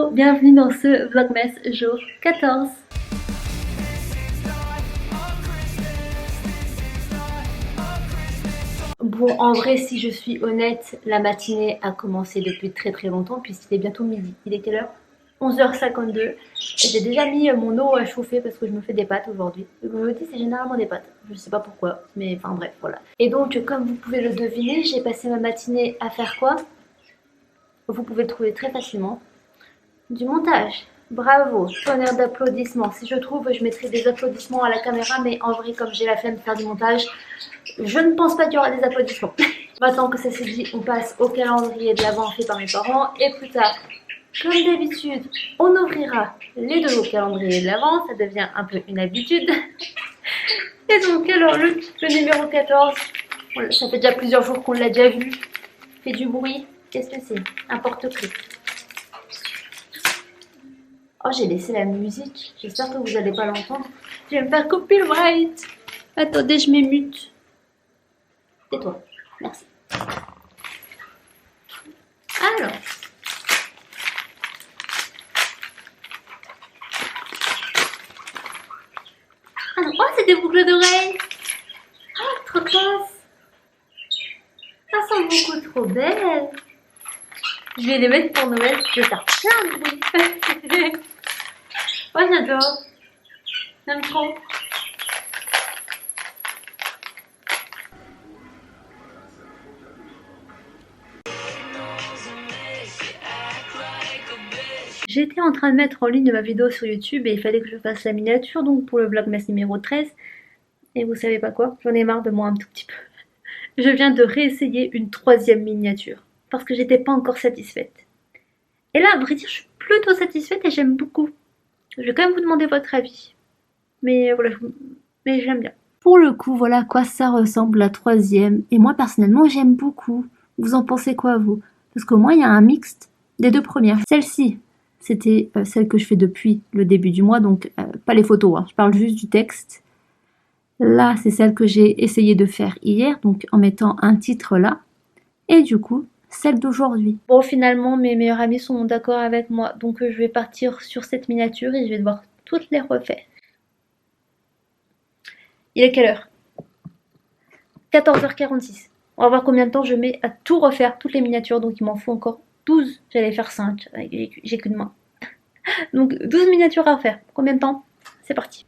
Hello, bienvenue dans ce Vlogmas jour 14. Bon, en vrai, si je suis honnête, la matinée a commencé depuis très longtemps puisqu'il est bientôt midi. Il est quelle heure? 11h52. Et j'ai déjà mis mon eau à chauffer parce que je me fais des pâtes aujourd'hui. Le communauté, c'est généralement des pâtes. Je sais pas pourquoi, mais enfin bref, voilà. Et donc, comme vous pouvez le deviner, j'ai passé ma matinée à faire quoi? Vous pouvez le trouver très facilement. Du montage. Bravo, tonnerre d'applaudissements. Si je trouve, je mettrai des applaudissements à la caméra, mais en vrai, comme j'ai la flemme de faire du montage, je ne pense pas qu'il y aura des applaudissements. Maintenant que ça s'est dit, on passe au calendrier de l'Avent fait par mes parents. Et plus tard, comme d'habitude, on ouvrira les deux calendriers de l'Avent. Ça devient un peu une habitude. Et donc, alors, le numéro 14, ça fait déjà plusieurs jours qu'on l'a déjà vu. Fait du bruit. Qu'est-ce que c'est? Un porte-clés. Oh, j'ai laissé la musique. J'espère que vous n'allez pas l'entendre. Je vais me faire copyright. Attendez, je m'émute. Tais-toi. Merci. Alors. Oh, c'est des boucles d'oreilles. Oh, trop classe. Elles sont beaucoup trop belles. Je vais les mettre pour Noël. Je vais faire plein de bruit. Oh, j'adore. J'aime trop. J'étais en train de mettre en ligne ma vidéo sur YouTube et il fallait que je fasse la miniature donc pour le Vlogmas numéro 13. Et vous savez pas quoi? J'en ai marre de moi un tout petit peu. Je viens de réessayer une troisième miniature parce que j'étais pas encore satisfaite. Et là, à vrai dire, je suis plutôt satisfaite et j'aime beaucoup. Je vais quand même vous demander votre avis. Mais voilà, mais j'aime bien. Pour le coup, voilà à quoi ça ressemble la troisième. Et moi, personnellement, j'aime beaucoup. Vous en pensez quoi, vous? Parce qu'au moins, il y a un mixte des deux premières. Celle-ci, c'était celle que je fais depuis le début du mois, donc pas les photos, hein. Je parle juste du texte. Là, c'est celle que j'ai essayé de faire hier, donc en mettant un titre là. Et du coup, celle d'aujourd'hui. Bon, finalement, mes meilleurs amis sont d'accord avec moi, donc je vais partir sur cette miniature et je vais devoir toutes les refaire. Il est quelle heure? 14h46. On va voir combien de temps je mets à tout refaire, toutes les miniatures, donc il m'en faut encore 12. J'allais faire 5, j'ai qu'une main. Donc 12 miniatures à refaire. Combien de temps? C'est parti.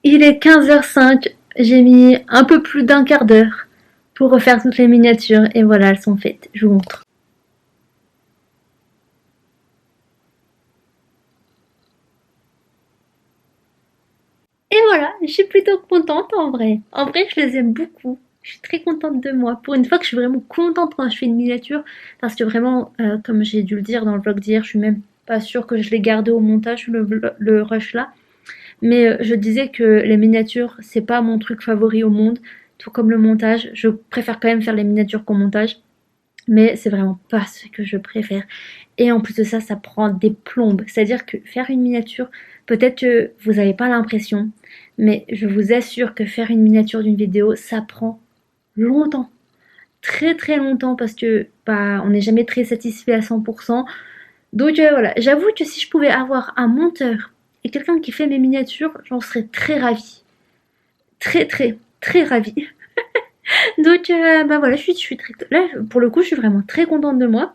Il est 15h05, j'ai mis un peu plus d'un quart d'heure pour refaire toutes les miniatures et voilà, elles sont faites. Je vous montre. Et voilà, je suis plutôt contente en vrai. En vrai, je les aime beaucoup. Je suis très contente de moi. Pour une fois que je suis vraiment contente quand je fais une miniature, parce que vraiment, comme j'ai dû le dire dans le vlog d'hier, je suis même pas sûre que je l'ai gardé au montage, le rush là. Mais je disais que les miniatures, c'est pas mon truc favori au monde, tout comme le montage. Je préfère quand même faire les miniatures qu'au montage, mais c'est vraiment pas ce que je préfère. Et en plus de ça, ça prend des plombes. C'est-à-dire que faire une miniature, peut-être que vous n'avez pas l'impression, mais je vous assure que faire une miniature d'une vidéo, ça prend longtemps. Très longtemps parce que bah, on n'est jamais très satisfait à 100%. Donc voilà, j'avoue que si je pouvais avoir un monteur et quelqu'un qui fait mes miniatures, j'en serais très ravie. Très ravie. Donc bah voilà, je suis très... Là, pour le coup, je suis vraiment très contente de moi.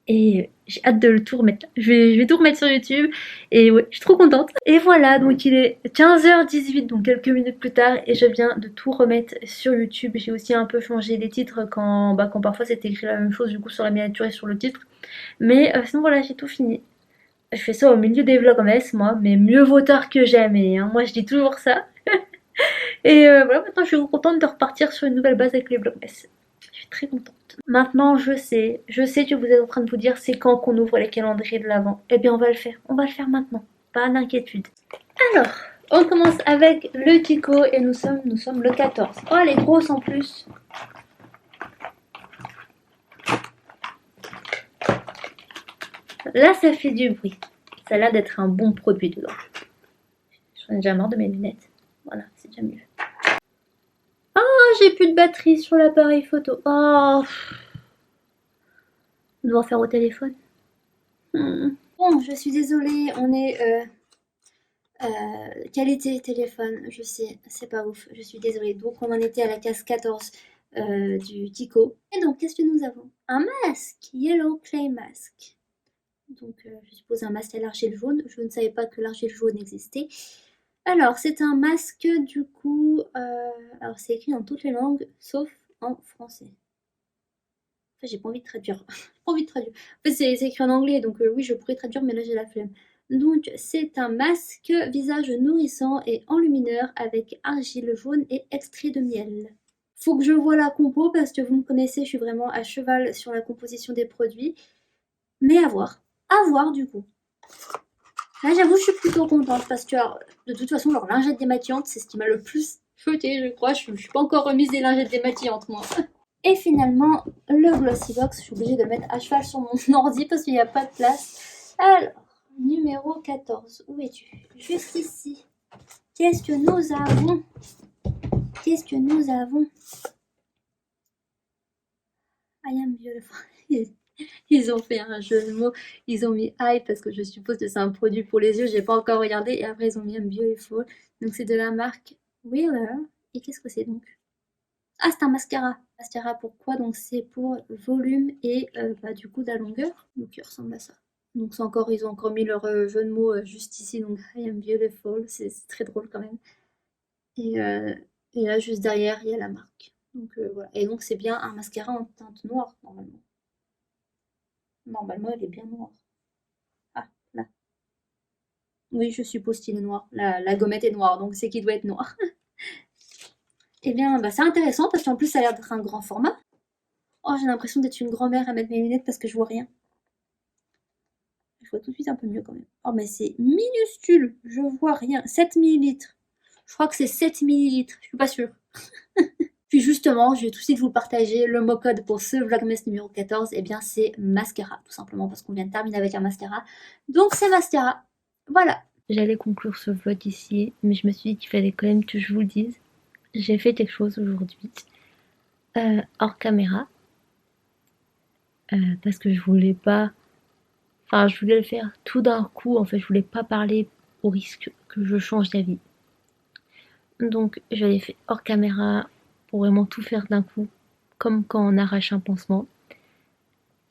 Et j'ai hâte de le tout remettre. Je vais tout remettre sur YouTube. Et ouais, je suis trop contente. Et voilà, donc il est 15h18, donc quelques minutes plus tard. Et je viens de tout remettre sur YouTube. J'ai aussi un peu changé les titres quand parfois c'était écrit la même chose du coup sur la miniature et sur le titre. Mais sinon voilà, j'ai tout fini. Je fais ça au milieu des vlogmas, moi. Mais mieux vaut tard que jamais. Hein. Moi, je dis toujours ça. Et voilà, maintenant je suis contente de repartir sur une nouvelle base avec les vlogmas. Je suis très contente. Maintenant je sais que vous êtes en train de vous dire c'est quand qu'on ouvre les calendriers de l'Avent. Eh bien on va le faire maintenant, pas d'inquiétude. Alors, on commence avec le Kiko et nous sommes le 14. Oh elle est grosse en plus. Là ça fait du bruit. Ça a l'air d'être un bon produit dedans. J'en ai déjà marre de mes lunettes. Voilà, c'est déjà mieux. Oh, j'ai plus de batterie sur l'appareil photo. Oh, on doit faire au téléphone. Bon, je suis désolée, on est qualité téléphone, je sais, c'est pas ouf, je suis désolée. Donc on en était à la case 14 du Tico. Et donc qu'est-ce que nous avons? Un masque, Yellow Clay Mask. Donc je suppose un masque à l'argile jaune. Je ne savais pas que l'argile jaune existait. Alors c'est un masque du coup, alors c'est écrit dans toutes les langues sauf en français. Enfin, j'ai pas envie de traduire. J'ai pas envie de traduire. En fait, c'est écrit en anglais, donc oui, je pourrais traduire, mais là j'ai la flemme. Donc, c'est un masque visage nourrissant et enlumineur avec argile jaune et extrait de miel. Faut que je voie la compo parce que vous me connaissez, je suis vraiment à cheval sur la composition des produits. Mais à voir. À voir du coup. Là, j'avoue, je suis plutôt contente parce que de toute façon, leur lingette démaquillante, c'est ce qui m'a le plus choquée, je crois. Je suis pas encore remise des lingettes démaquillantes, moi. Et finalement, le Glossy Box, je suis obligée de le mettre à cheval sur mon ordi parce qu'il n'y a pas de place. Alors, numéro 14, où es-tu? Juste ici. Qu'est-ce que nous avons? Qu'est-ce que nous avons? I am beautiful. Ils ont fait un jeu de mots. Ils ont mis I parce que je suppose que c'est un produit pour les yeux. J'ai pas encore regardé. Et après, ils ont mis I'm beautiful. Donc, c'est de la marque Wheeler. Et qu'est-ce que c'est donc? Ah, c'est un mascara. Mascara pourquoi? Donc c'est pour volume et du coup de la longueur. Donc il ressemble à ça. Donc c'est encore, ils ont encore mis leur jeu de mots juste ici. Donc I am beautiful. C'est très drôle quand même. Et, euh, et là juste derrière, il y a la marque. Donc voilà. Et donc c'est bien un mascara en teinte noire normalement. Normalement, il est bien noir. Ah, là. Oui, je suppose qu'il est noir. La gommette est noire, donc c'est qu'il doit être noir. Eh bien, c'est intéressant parce qu'en plus, ça a l'air d'être un grand format. Oh, j'ai l'impression d'être une grand-mère à mettre mes lunettes parce que je vois rien. Je vois tout de suite un peu mieux quand même. Oh, mais c'est minuscule, je vois rien. 7 millilitres. Je crois que c'est 7 millilitres, je suis pas sûre. Puis justement, je vais tout de suite vous partager le mot code pour ce Vlogmas numéro 14. Eh bien, c'est mascara, tout simplement parce qu'on vient de terminer avec un mascara. Donc, c'est mascara. Voilà. J'allais conclure ce vlog ici, mais je me suis dit qu'il fallait quand même que je vous le dise. J'ai fait quelque chose aujourd'hui, hors caméra, parce que je voulais pas. Enfin, je voulais le faire tout d'un coup. En fait, je voulais pas parler au risque que je change d'avis. Donc, je l'ai fait hors caméra pour vraiment tout faire d'un coup, comme quand on arrache un pansement.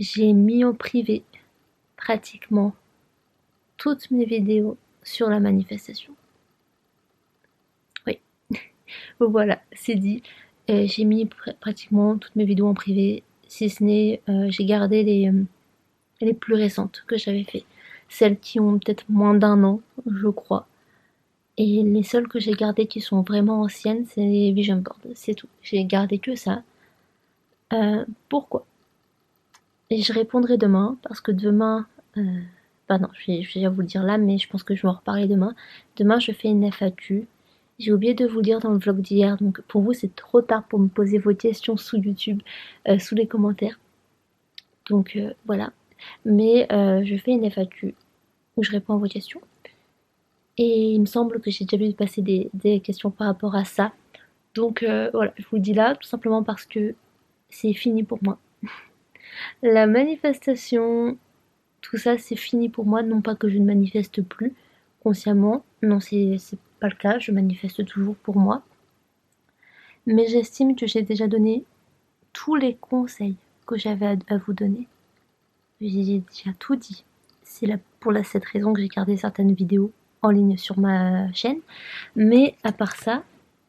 J'ai mis en privé pratiquement toutes mes vidéos sur la manifestation. Oui, voilà, c'est dit. J'ai mis pratiquement toutes mes vidéos en privé, si ce n'est j'ai gardé les plus récentes que j'avais fait. Celles qui ont peut-être moins d'un an, je crois. Et les seules que j'ai gardées qui sont vraiment anciennes, c'est les vision boards, c'est tout. J'ai gardé que ça. Pourquoi? Et je répondrai demain, parce que demain... non, je vais déjà vous le dire là, mais je pense que je vais en reparler demain. Demain, je fais une FAQ. J'ai oublié de vous le dire dans le vlog d'hier, donc pour vous, c'est trop tard pour me poser vos questions sous YouTube, sous les commentaires. Donc voilà. Mais je fais une FAQ où je réponds à vos questions. Et il me semble que j'ai déjà vu passer des questions par rapport à ça. Donc voilà, je vous le dis là, tout simplement parce que c'est fini pour moi. La manifestation, tout ça, c'est fini pour moi. Non pas que je ne manifeste plus consciemment. Non, c'est pas le cas. Je manifeste toujours pour moi. Mais j'estime que j'ai déjà donné tous les conseils que j'avais à vous donner. J'ai déjà tout dit. C'est pour cette raison que j'ai gardé certaines vidéos en ligne sur ma chaîne. Mais à part ça,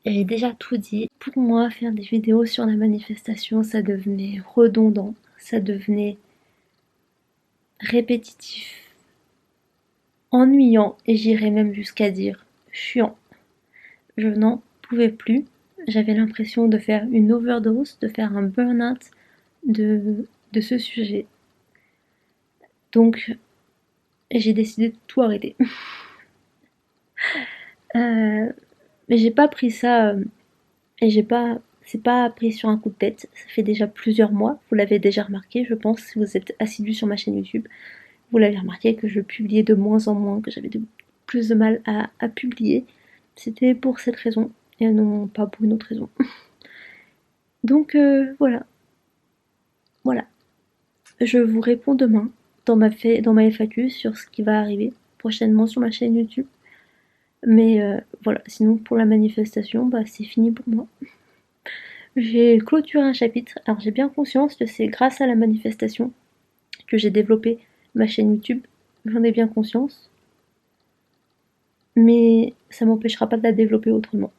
j'ai déjà tout dit. Pour moi, faire des vidéos sur la manifestation, ça devenait redondant, ça devenait répétitif, ennuyant et j'irais même jusqu'à dire chiant. Je n'en pouvais plus. J'avais l'impression de faire une overdose, de faire un burn-out de ce sujet. Donc, j'ai décidé de tout arrêter. Mais j'ai pas pris ça et c'est pas pris sur un coup de tête. Ça fait déjà plusieurs mois. Vous l'avez déjà remarqué, je pense, si vous êtes assidu sur ma chaîne YouTube, Vous l'avez remarqué que je publiais de moins en moins, que j'avais plus de mal à publier. C'était pour cette raison, et non pas pour une autre raison. Donc voilà, voilà. Je vous réponds demain dans ma FAQ sur ce qui va arriver prochainement sur ma chaîne YouTube. Mais voilà, sinon pour la manifestation, bah, c'est fini pour moi. J'ai clôturé un chapitre, alors j'ai bien conscience que c'est grâce à la manifestation que j'ai développé ma chaîne YouTube, j'en ai bien conscience, mais ça m'empêchera pas de la développer autrement.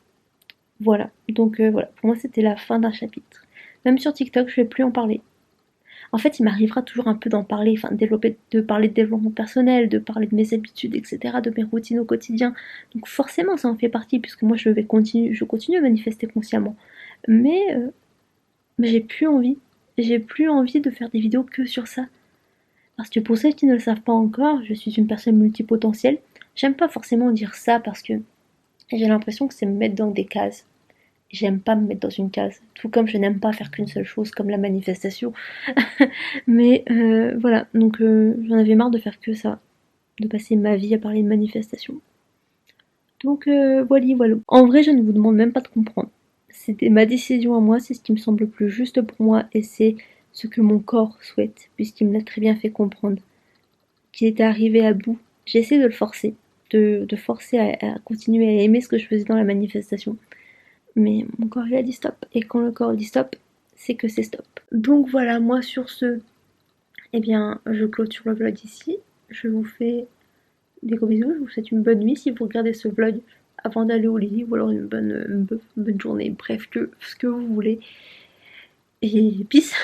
Voilà, donc voilà, pour moi c'était la fin d'un chapitre. Même sur TikTok, je vais plus en parler. En fait, il m'arrivera toujours un peu d'en parler, enfin de parler de développement personnel, de parler de mes habitudes, etc., de mes routines au quotidien. Donc forcément, ça en fait partie, puisque moi je continue à manifester consciemment. Mais j'ai plus envie. J'ai plus envie de faire des vidéos que sur ça. Parce que pour ceux qui ne le savent pas encore, je suis une personne multipotentielle. J'aime pas forcément dire ça parce que j'ai l'impression que c'est me mettre dans des cases. J'aime pas me mettre dans une case. Tout comme je n'aime pas faire qu'une seule chose, comme la manifestation. Mais voilà, donc j'en avais marre de faire que ça. De passer ma vie à parler de manifestation. Donc voilà. En vrai, je ne vous demande même pas de comprendre. C'était ma décision à moi, c'est ce qui me semble le plus juste pour moi et c'est ce que mon corps souhaite, puisqu'il me l'a très bien fait comprendre. Qu'il était arrivé à bout. J'ai essayé de le forcer, de forcer à continuer à aimer ce que je faisais dans la manifestation. Mais mon corps il a dit stop. Et quand le corps dit stop, c'est que c'est stop. Donc voilà, moi sur ce, eh bien, je clôture le vlog ici. Je vous fais des gros bisous, je vous souhaite une bonne nuit si vous regardez ce vlog avant d'aller au lit, ou alors une bonne journée, bref, que ce que vous voulez. Et peace